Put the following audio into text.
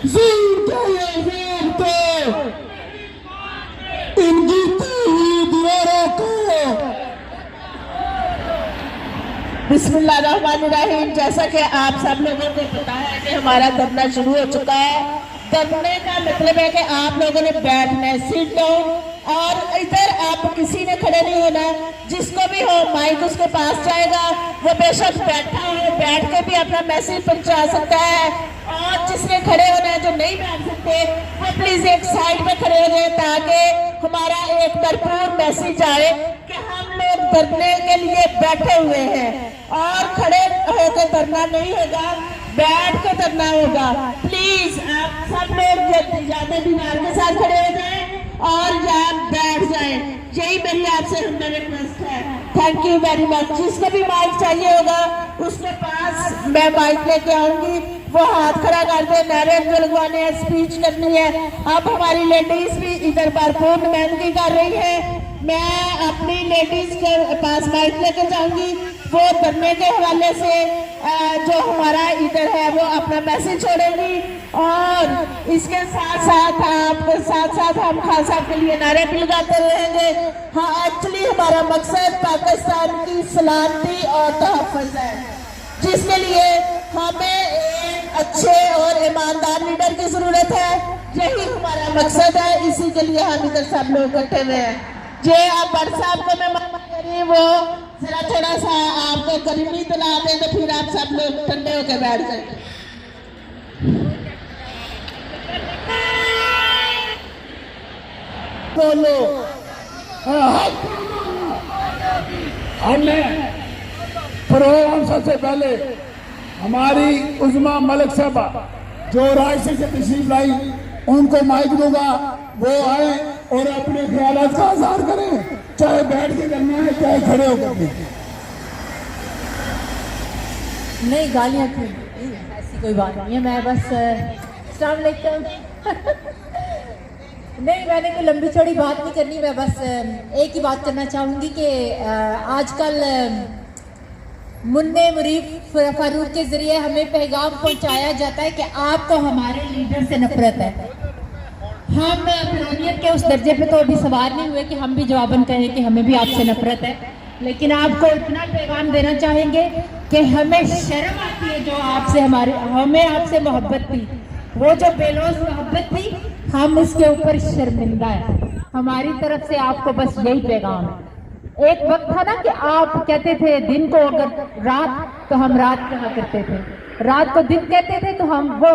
जोर के ये जोर तो इन गिरती हुई दीवारों को। बिस्मिल्लाहिर्रहमानिर्रहीम। जैसा कि आप सब लोगों को पता है कि हमारा धरना शुरू हो चुका है। धरने का मतलब है कि आप लोगों ने बैठना है, सिट डाउन, और इधर आप किसी ने खड़े नहीं होना। जिसको भी हो माइक उसके पास जाएगा, वो बेशक बैठा हो, बैठ के भी अपना मैसेज पहुंचा सकता है। और जिसने खड़े होना है, जो नहीं बैठ सकते, वो प्लीज एक साइड में खड़े हो जाए ताकि हमारा एक भरपूर मैसेज आए कि हम लोग धरने के लिए बैठे हुए हैं। और खड़े होकर धरना नहीं होगा, बैठ के धरना होगा। प्लीज आप सब लोग ज्यादा बीमार के साथ खड़े हो जाए और यहाँ बैठ जाए। यही मेरी आपसे हमने रिक्वेस्ट है। Thank you very much. जिसको भी माइक चाहिए होगा उसके पास मैं माइक लेके आऊंगी, वो हाथ खड़ा कर दे। नारे लगवाने हैं, स्पीच करनी है। अब हमारी लेडीज भी इधर भरपूर नुमाइंदगी कर रही है। मैं अपनी लेडीज के पास माइक लेके जाऊंगी, वो धरने के हवाले से जो हमारा इधर है वो अपना मैसेज छोड़ेंगी। और इसके साथ साथ आपके साथ साथ हम खालसा के लिए नारे भी लगाते रहेंगे। हाँ, एक्चुअली हमारा मकसद पाकिस्तान की सलामती और तहफ़्फ़ुज़ है, जिसके लिए हमें एक अच्छे और ईमानदार लीडर की जरूरत है। यही हमारा मकसद है, इसी के लिए हम इधर सब लोग इकट्ठे हुए हैं। जे आप बड़ साहब को मैं मांग करी, वो जरा थोड़ा सा आपको गर्मी दिला दें तो फिर आप सब लोग ठंडे होकर बैठ जाए। बोलो। हमने प्रोग्राम सबसे पहले हमारी उज़्मा मलिक साहबा जो रायसे से तशरीफ लाई, उनको माइक दूंगा, वो आए और अपने ख्यालात का इज़हार करें, चाहे बैठ के करना है चाहे खड़े होकर। नहीं, गालियाँ क्यों? ऐसी कोई बात नहीं है। मैं बस अस्सलाम वालेकुम नहीं, मैंने कोई लंबी चौड़ी बात नहीं करनी। मैं बस एक ही बात करना चाहूँगी कि आजकल मुन्ने मुरीफ फारूक के ज़रिए हमें पैगाम पहुँचाया जाता है कि आपको हमारे लीडर से नफरत है। हम फिरौनियत के उस दर्जे पे तो अभी सवार नहीं हुए कि हम भी जवाबन कहें कि हमें भी आपसे नफरत है, लेकिन आपको इतना पैगाम देना चाहेंगे कि हमें शर्म आती है जो आपसे हमें आपसे मोहब्बत थी, वो जो बेलौस मोहब्बत थी, हम उसके ऊपर शर्मिंदा है। हमारी तरफ से आपको बस यही पैगाम है। एक वक्त था ना कि आप कहते थे दिन को अगर रात तो हम रात कहा करते थे, रात को दिन कहते थे तो हम वो